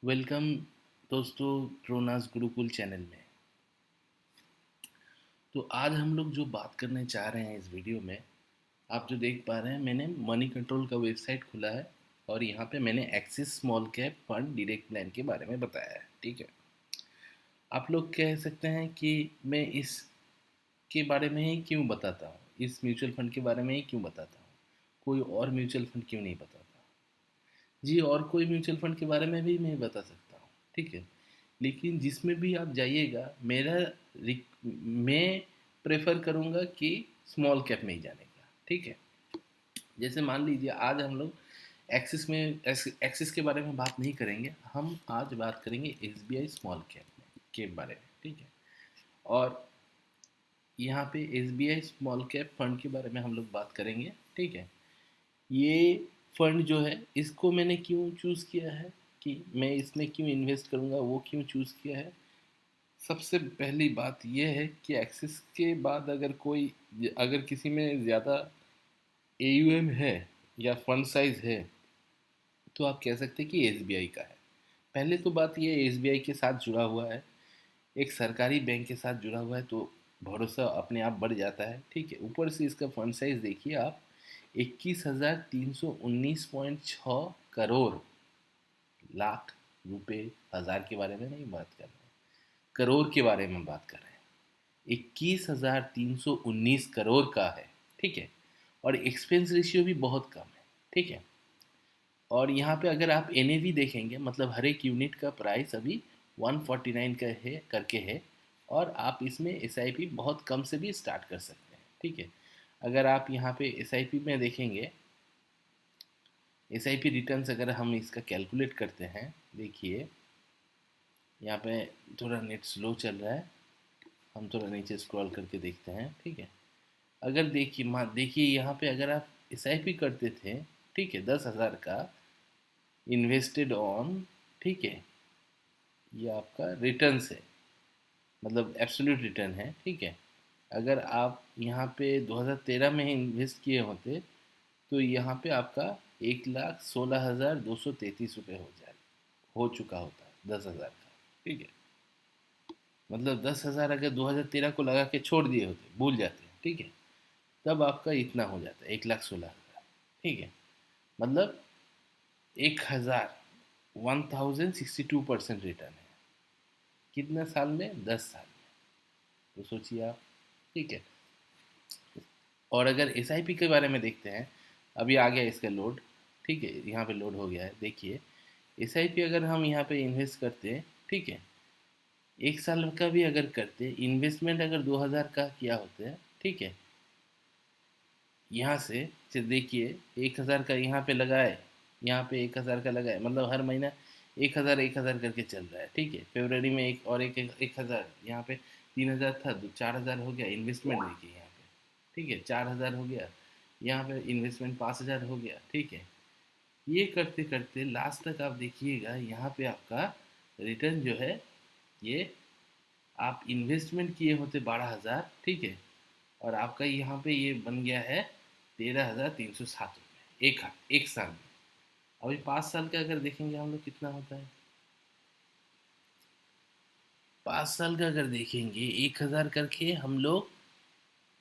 Welcome दोस्तों प्रोनास Gurukul channel में। तो आज हम लोग जो बात करने चाह रहे हैं इस वीडियो में, आप जो देख पा रहे हैं, मैंने मनी कंट्रोल का वेबसाइट खुला है और यहाँ पे मैंने axis small cap fund direct plan के बारे में बताया है। ठीक है, आप लोग कह सकते हैं कि मैं इसके बारे में ही क्यों बताता हूँ, इस म्यूचुअल फंड के बारे में ही क्यों बताता हूँ, कोई और म्यूचुअल फंड क्यों नहीं बताता। जी, और कोई म्यूचुअल फंड के बारे में भी मैं बता सकता हूँ। ठीक है, लेकिन जिसमें भी आप जाइएगा, मैं प्रेफर करूँगा कि स्मॉल कैप में ही जाने का। ठीक है, जैसे मान लीजिए आज हम लोग एक्सिस के बारे में बात नहीं करेंगे, हम आज बात करेंगे एसबीआई स्मॉल कैप के बारे में। ठीक है, और यहाँ पे एसबीआई स्मॉल कैप फंड के बारे में हम लोग बात करेंगे। ठीक है, ये फंड जो है, इसको मैंने क्यों चूज़ किया है, कि मैं इसमें क्यों इन्वेस्ट करूँगा, वो क्यों चूज़ किया है। सबसे पहली बात यह है कि एक्सिस के बाद अगर किसी में ज़्यादा एयूएम है या फंड साइज है, तो आप कह सकते हैं कि एसबीआई का है। पहले तो बात ये एसबीआई के साथ जुड़ा हुआ है, एक सरकारी बैंक के साथ जुड़ा हुआ है, तो भरोसा अपने आप बढ़ जाता है। ठीक है, ऊपर से इसका फंड साइज देखिए आप, 21,319.6 लाख रुपए। हज़ार के बारे में नहीं बात कर रहे हैं, करोड़ के बारे में बात कर रहे हैं। 21,319 करोड़ का है। ठीक है, और एक्सपेंस रेशियो भी बहुत कम है। ठीक है, और यहाँ पे अगर आप एनएवी देखेंगे, मतलब हर एक यूनिट का प्राइस अभी 149 का है करके है, और आप इसमें एसआईपी बहुत कम से भी स्टार्ट कर सकते हैं। ठीक है, अगर आप यहाँ पे एसआईपी में देखेंगे, एसआईपी रिटर्न्स अगर हम इसका कैलकुलेट करते हैं, देखिए यहाँ पे थोड़ा नेट स्लो चल रहा है, हम थोड़ा नीचे स्क्रॉल करके देखते हैं। ठीक है, अगर देखिए यहाँ पे अगर आप एसआईपी करते थे, ठीक है, 10,000 का इन्वेस्टेड ऑन, ठीक है, ये आपका रिटर्न है, मतलब एब्सोल्यूट रिटर्न है। ठीक है, अगर आप यहाँ पे 2013 में इन्वेस्ट किए होते, तो यहाँ पे आपका 1,16,233 रुपये हो चुका होता है 10,000 का। ठीक है, मतलब 10,000 अगर 2013 को लगा के छोड़ दिए होते, भूल जाते हैं, ठीक है, तब आपका इतना हो जाता है 1,16,000। ठीक है, मतलब 1,000 1,062% रिटर्न है। कितने साल में? 10 साल में। तो सोचिए आप। ठीक है, और अगर एसआईपी के बारे में देखते हैं, अभी आ गया इसका लोड। ठीक है, यहाँ पे लोड हो गया है, देखिए एसआईपी अगर हम यहाँ पे इन्वेस्ट करते हैं, ठीक है, 1 साल का भी अगर करते, इन्वेस्टमेंट अगर 2,000 का किया होता है, ठीक है, यहाँ से देखिए 1,000 का यहाँ पे लगाए, यहाँ पे 1,000 का लगाए, मतलब हर महीना 1,000 1,000 करके चल रहा है। ठीक है, फरवरी में एक और 1,000, यहाँ पे 3,000 था, 4,000 हो गया इन्वेस्टमेंट। देखिए यहाँ पे, ठीक है, 4,000 हो गया, यहाँ पे इन्वेस्टमेंट 5,000 हो गया। ठीक है, ये करते करते लास्ट तक आप देखिएगा, यहाँ पे आपका रिटर्न जो है, ये आप इन्वेस्टमेंट किए होते 12,000, ठीक है, और आपका यहाँ पे ये बन गया है 13,307 रुपये एक साल में। अभी 5 साल का अगर देखेंगे हम लोग, कितना होता है? 5 साल का अगर देखेंगे, 1,000 करके हम लोग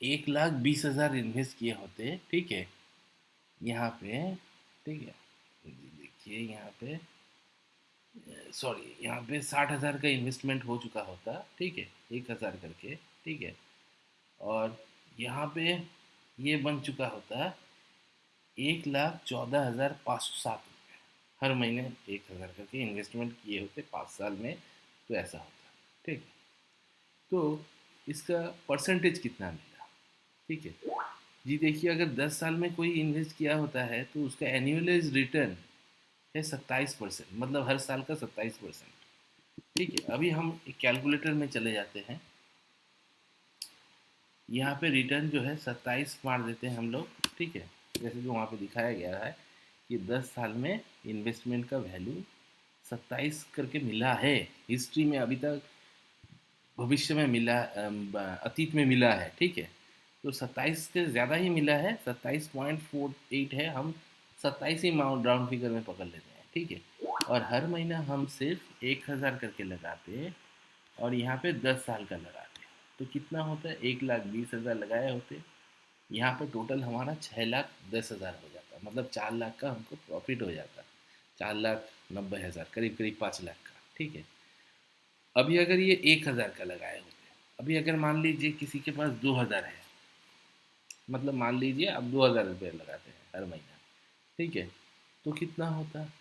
1,20,000 इन्वेस्ट किए होते। ठीक है, यहाँ पे, ठीक है, देखिए यहाँ पे, सॉरी, यहाँ पे 60,000 का इन्वेस्टमेंट हो चुका होता। ठीक है, 1,000 करके। ठीक है, और यहाँ पे ये बन चुका होता 1,14,507 रुपये। हर महीने 1,000 करके इन्वेस्टमेंट किए होते 5 साल में, तो ऐसा होता। ठीक है, तो इसका परसेंटेज कितना मिला? ठीक है जी, देखिए अगर 10 साल में कोई इन्वेस्ट किया होता है, तो उसका एनुअलाइज रिटर्न है 27%, मतलब हर साल का 27%। ठीक है, अभी हम एक कैलकुलेटर में चले जाते हैं, यहाँ पे रिटर्न जो है 27 मार देते हैं हम लोग। ठीक है, जैसे कि वहाँ पे दिखाया गया है कि 10 साल में इन्वेस्टमेंट का वैल्यू 27 करके मिला है, हिस्ट्री में अभी तक, भविष्य में मिला, अतीत में मिला है। ठीक है, तो 27 से ज़्यादा ही मिला है, 27.48 है, हम 27 ही राउंड फिगर में पकड़ लेते हैं। ठीक है, और हर महीना हम सिर्फ 1,000 करके लगाते और यहाँ पे 10 साल का लगाते, तो कितना होता है, 1,20,000 लगाए होते, यहाँ पे टोटल हमारा 6,10,000 हो जाता, मतलब 4 लाख का हमको प्रॉफिट हो जाता, 4,90,000 करीब करीब 5 लाख का। ठीक है, अभी अगर ये 1,000 का लगाए होते, अभी अगर मान लीजिए किसी के पास 2,000 है, मतलब मान लीजिए आप 2,000 रुपये लगाते हैं हर महीना, ठीक है, तो कितना होता,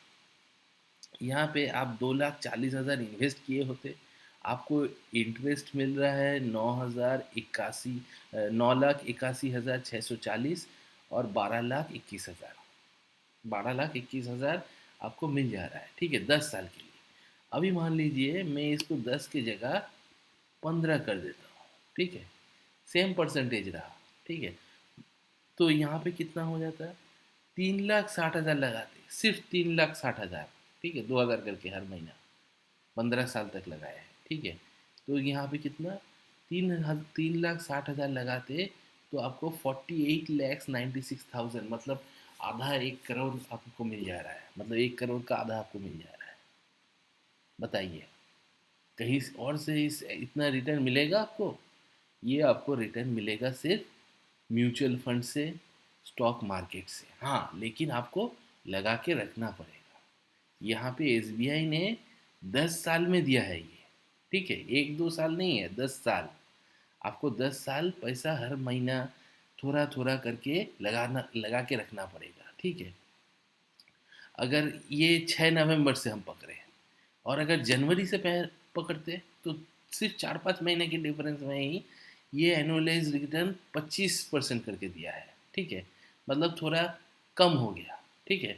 यहाँ पे आप 2,40,000 इन्वेस्ट किए होते, आपको इंटरेस्ट मिल रहा है 9,81,640 और 12,21,000, 12,21,000 आपको मिल जा रहा है। ठीक है, 10 साल के लिए। अभी मान लीजिए मैं इसको 10 की जगह 15 कर देता हूँ, ठीक है, सेम परसेंटेज रहा, ठीक है, तो यहाँ पे कितना हो जाता है, 3,60,000 लगाते, सिर्फ 3,60,000, ठीक है, 2,000 करके हर महीना 15 साल तक लगाया है। ठीक है, तो यहाँ पे कितना, 3,60,000 लगाते तो आपको 48,96,000, मतलब आधा 1 करोड़ आपको मिल जा रहा है, मतलब 1 करोड़ का आधा आपको मिल जा रहा है। बताइए, कहीं और से इस इतना रिटर्न मिलेगा आपको? ये आपको रिटर्न मिलेगा सिर्फ म्यूचुअल फंड से, स्टॉक मार्केट से। हाँ, लेकिन आपको लगा के रखना पड़ेगा। यहाँ पे एसबीआई ने 10 साल में दिया है ये, ठीक है, 1-2 साल नहीं है, 10 साल। आपको 10 साल पैसा हर महीना थोड़ा थोड़ा करके लगा के रखना पड़ेगा। ठीक है, अगर ये 6 नवंबर से हम पकड़े और अगर जनवरी से पकड़ते तो सिर्फ 4-5 महीने के डिफरेंस में ही ये एनुअलाइज रिटर्न 25% करके दिया है। ठीक है, मतलब थोड़ा कम हो गया। ठीक है,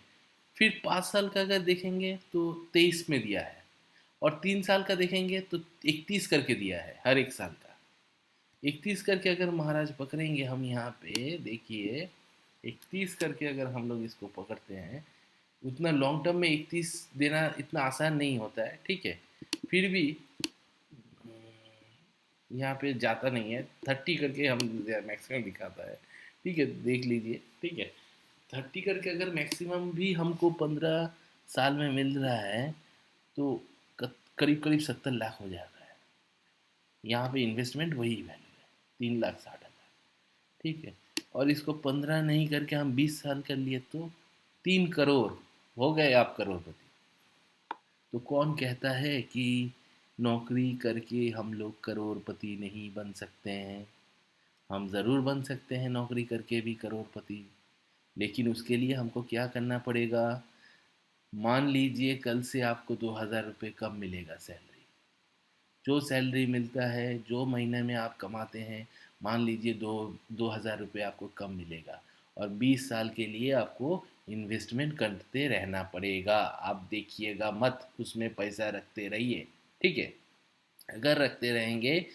फिर 5 साल का अगर देखेंगे तो 23 में दिया है, और 3 साल का देखेंगे तो 31 करके दिया है हर एक साल का। 31 करके अगर महाराज पकड़ेंगे हम, यहाँ पे देखिए, 31 करके अगर हम लोग इसको पकड़ते हैं, उतना लॉन्ग टर्म में 31 देना इतना आसान नहीं होता है। ठीक है, फिर भी यहाँ पे जाता नहीं है, 30 करके हम मैक्सिमम दिखाता है। ठीक है, देख लीजिए। ठीक है, 30 करके अगर मैक्सिमम भी हमको 15 साल में मिल रहा है तो करीब करीब 70 लाख हो जाता है। यहाँ पे इन्वेस्टमेंट वही वैल्यू है, 3,60,000। ठीक है, और इसको 15 नहीं करके हम 20 साल कर लिए तो 3 करोड़ हो गए आप करोड़पति। तो कौन कहता है कि नौकरी करके हम लोग करोड़पति नहीं बन सकते हैं? हम ज़रूर बन सकते हैं नौकरी करके भी करोड़पति, लेकिन उसके लिए हमको क्या करना पड़ेगा? मान लीजिए कल से आपको 2,000 रुपये कम मिलेगा सैलरी, जो सैलरी मिलता है, जो महीने में आप कमाते हैं, मान लीजिए 2,000 रुपये आपको कम मिलेगा, और 20 साल के लिए आपको इन्वेस्टमेंट करते रहना पड़ेगा। आप देखिएगा मत, उसमें पैसा रखते रहिए। ठीक है, अगर रखते रहेंगे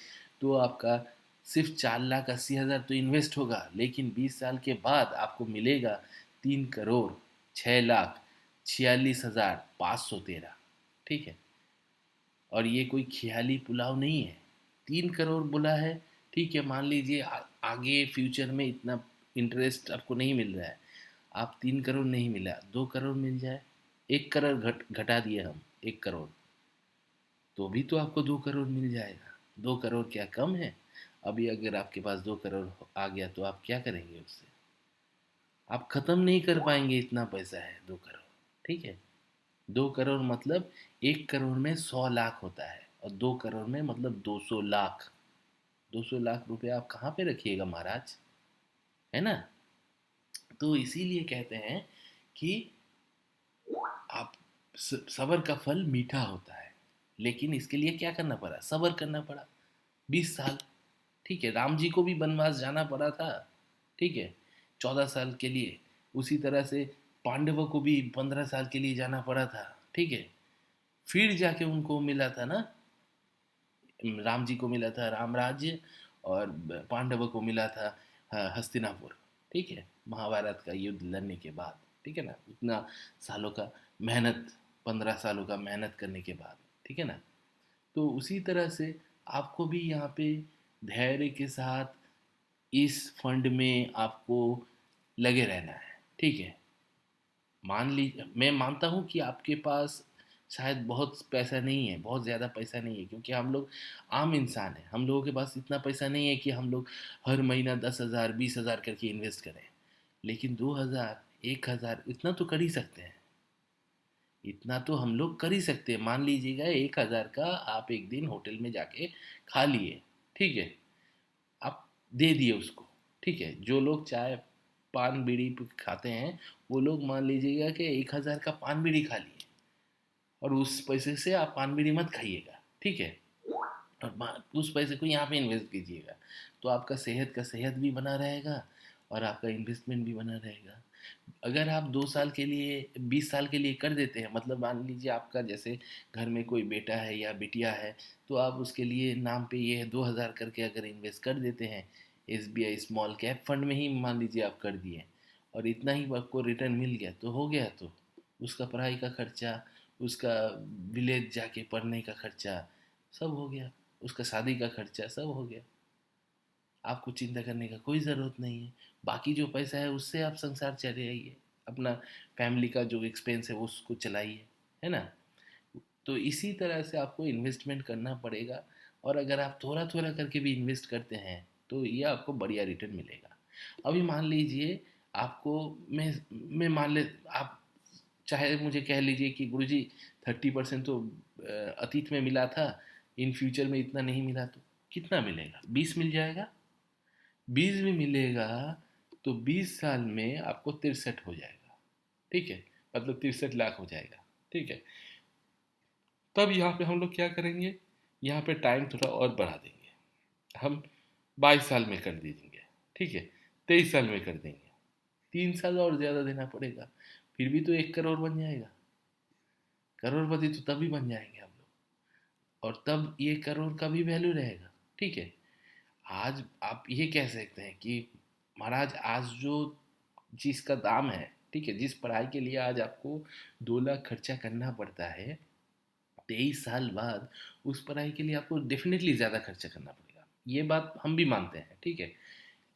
तो आपका सिर्फ 4,80,000 तो इन्वेस्ट होगा, लेकिन 20 साल के बाद आपको मिलेगा 3,06,46,513। ठीक है, और ये कोई ख्याली पुलाव नहीं है, 3 करोड़ बोला है। ठीक है, मान लीजिए आगे फ्यूचर में इतना इंटरेस्ट आपको नहीं मिल रहा है, आप 3 करोड़ नहीं मिला, 2 करोड़ मिल जाए, 1 करोड़ घटा दिए हम, 1 करोड़, तो भी तो आपको 2 करोड़ मिल जाएगा। 2 करोड़ क्या कम है? अभी अगर आपके पास 2 करोड़ आ गया तो आप क्या करेंगे उससे? आप खत्म नहीं कर पाएंगे, इतना पैसा है 2 करोड़। ठीक है, 2 करोड़ मतलब 1 करोड़ में 100 लाख होता है, और 2 करोड़ में मतलब 200 लाख। 200 लाख रुपए आप कहाँ पे रखिएगा महाराज, है ना? तो इसीलिए कहते हैं कि आप सबर का फल मीठा होता है, लेकिन इसके लिए क्या करना पड़ा, सबर करना पड़ा, 20 साल। ठीक है, राम जी को भी वनवास जाना पड़ा था। ठीक है, 14 साल के लिए। उसी तरह से पांडवों को भी 15 साल के लिए जाना पड़ा था। ठीक है, फिर जाके उनको मिला था ना, राम जी को मिला था राम राज्य, और पांडवों को मिला था हस्तिनापुर। ठीक है, महाभारत का युद्ध लड़ने के बाद। ठीक है ना, उतना सालों का मेहनत, 15 सालों का मेहनत करने के बाद। ठीक है ना, तो उसी तरह से आपको भी यहाँ पे धैर्य के साथ इस फंड में आपको लगे रहना है। ठीक है, मान लीजिए, मैं मानता हूँ कि आपके पास शायद बहुत पैसा नहीं है, बहुत ज़्यादा पैसा नहीं है, क्योंकि हम लोग आम इंसान हैं, हम लोगों के पास इतना पैसा नहीं है कि हम लोग हर महीना 10,000 20,000 करके इन्वेस्ट करें। लेकिन 2,000 1,000 इतना तो कर ही सकते हैं, इतना तो हम लोग कर ही सकते हैं। मान लीजिएगा 1,000 का आप एक दिन होटल में जाके खा लिए, ठीक है, आप दे दिए उसको, ठीक है। जो लोग चाय पान बीड़ी खाते हैं, वो लोग मान लीजिएगा कि 1,000 का पान बीड़ी खा लिए, और उस पैसे से आप पान बीड़ी मत खाइएगा, ठीक है, और उस पैसे को यहाँ पे इन्वेस्ट कीजिएगा। तो आपका सेहत का सेहत भी बना रहेगा, और आपका इन्वेस्टमेंट भी बना रहेगा। अगर आप 2 साल के लिए 20 साल के लिए कर देते हैं, मतलब मान लीजिए आपका जैसे घर में कोई बेटा है या बिटिया है, तो आप उसके लिए नाम पे ये 2,000 करके अगर इन्वेस्ट कर देते हैं, SBI स्मॉल कैप फंड में ही मान लीजिए आप कर दिए, और इतना ही आपको रिटर्न मिल गया, तो हो गया। तो उसका पढ़ाई का खर्चा, उसका विलेज जाके पढ़ने का खर्चा सब हो गया, उसका शादी का खर्चा सब हो गया। आपको चिंता करने का कोई ज़रूरत नहीं है। बाकी जो पैसा है उससे आप संसार चले आइए, अपना फैमिली का जो एक्सपेंस है वो उसको चलाइए, है ना। तो इसी तरह से आपको इन्वेस्टमेंट करना पड़ेगा, और अगर आप थोड़ा थोड़ा करके भी इन्वेस्ट करते हैं तो ये आपको बढ़िया रिटर्न मिलेगा। अभी मान लीजिए आपको, मैं मान ले, आप चाहे मुझे कह लीजिए कि गुरुजी 30% तो अतीत में मिला था, इन फ्यूचर में इतना नहीं मिला, तो कितना मिलेगा? 20 मिल जाएगा। 20 भी मिलेगा तो 20 साल में आपको 63 हो जाएगा, ठीक है, मतलब 63 लाख हो जाएगा, ठीक है। तब यहाँ पे हम लोग क्या करेंगे, यहाँ पे टाइम थोड़ा और बढ़ा देंगे, हम 22 साल में कर देंगे, ठीक है, 23 साल में कर देंगे, 3 साल और ज़्यादा देना पड़ेगा, फिर भी तो 1 करोड़ बन जाएगा। करोड़पति तो तभी बन जाएंगे हम लोग, और तब ये करोड़ का भी वैल्यू रहेगा, ठीक है। आज आप ये कह सकते हैं कि महाराज आज जो चीज़ का दाम है, ठीक है, जिस पढ़ाई के लिए आज आपको 2 लाख खर्चा करना पड़ता है, 23 साल बाद उस पढ़ाई के लिए आपको डेफिनेटली ज़्यादा खर्चा करना पड़ेगा, ये बात हम भी मानते हैं, ठीक है।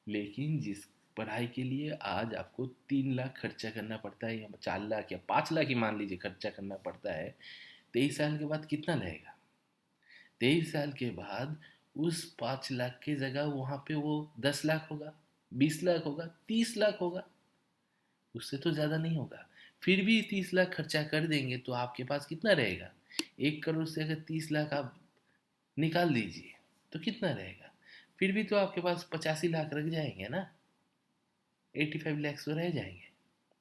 लेकिन जिस पढ़ाई के लिए आज आपको 3 लाख खर्चा करना पड़ता है, या 4 लाख या 5 लाख ही मान लीजिए खर्चा करना पड़ता है, 23 साल के बाद कितना रहेगा? 23 साल के बाद उस 5 लाख की जगह वहाँ पे वो 10 लाख होगा, 20 लाख होगा, 30 लाख होगा, उससे तो ज़्यादा नहीं होगा। फिर भी 30 लाख खर्चा कर देंगे तो आपके पास कितना रहेगा? 1 करोड़ से अगर 30 लाख आप निकाल दीजिए तो कितना रहेगा? फिर भी तो आपके पास 85 लाख रख जाएंगे ना, 85 लैक्स तो रह जाएंगे,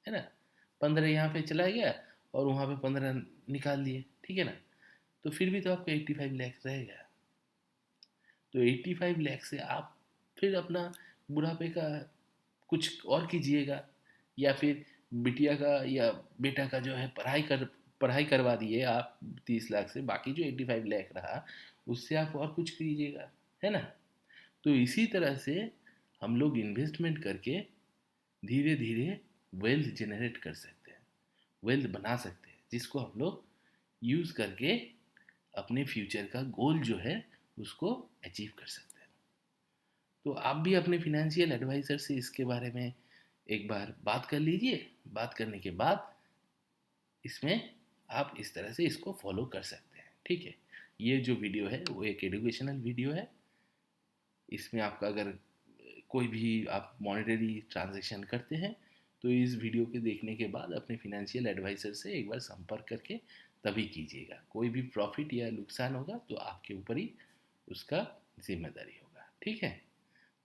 है ना। 15 यहाँ पे चला गया और वहाँ पे 15 निकाल दिए, ठीक है ना। तो फिर भी तो आपका 85 लैक्स रहेगा। तो 85 लाख से आप फिर अपना बुढ़ापे का कुछ और कीजिएगा, या फिर बिटिया का या बेटा का जो है पढ़ाई करवा दिए आप 30 लाख से, बाकी जो 85 लाख रहा उससे आप और कुछ कीजिएगा, है ना। तो इसी तरह से हम लोग इन्वेस्टमेंट करके धीरे धीरे वेल्थ जनरेट कर सकते हैं, वेल्थ बना सकते हैं, जिसको हम लोग यूज़ करके अपने फ्यूचर का गोल जो है उसको अचीव कर सकते हैं। तो आप भी अपने फिनेंशियल एडवाइज़र से इसके बारे में एक बार बात कर लीजिए। बात करने के बाद इसमें आप इस तरह से इसको फॉलो कर सकते हैं, ठीक है। ये जो वीडियो है वो एक एजुकेशनल वीडियो है। इसमें आपका अगर कोई भी आप मॉनेटरी ट्रांजैक्शन करते हैं तो इस वीडियो के देखने के बाद अपने फिनेंशियल एडवाइज़र से एक बार संपर्क करके तभी कीजिएगा। कोई भी प्रॉफिट या नुकसान होगा तो आपके ऊपर ही उसका जिम्मेदारी होगा, ठीक है।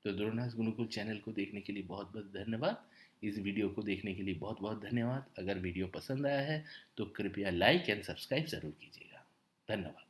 तो द्रोणास गुरुकुल चैनल को देखने के लिए बहुत बहुत धन्यवाद। इस वीडियो को देखने के लिए बहुत बहुत धन्यवाद। अगर वीडियो पसंद आया है तो कृपया लाइक एंड सब्सक्राइब ज़रूर कीजिएगा। धन्यवाद।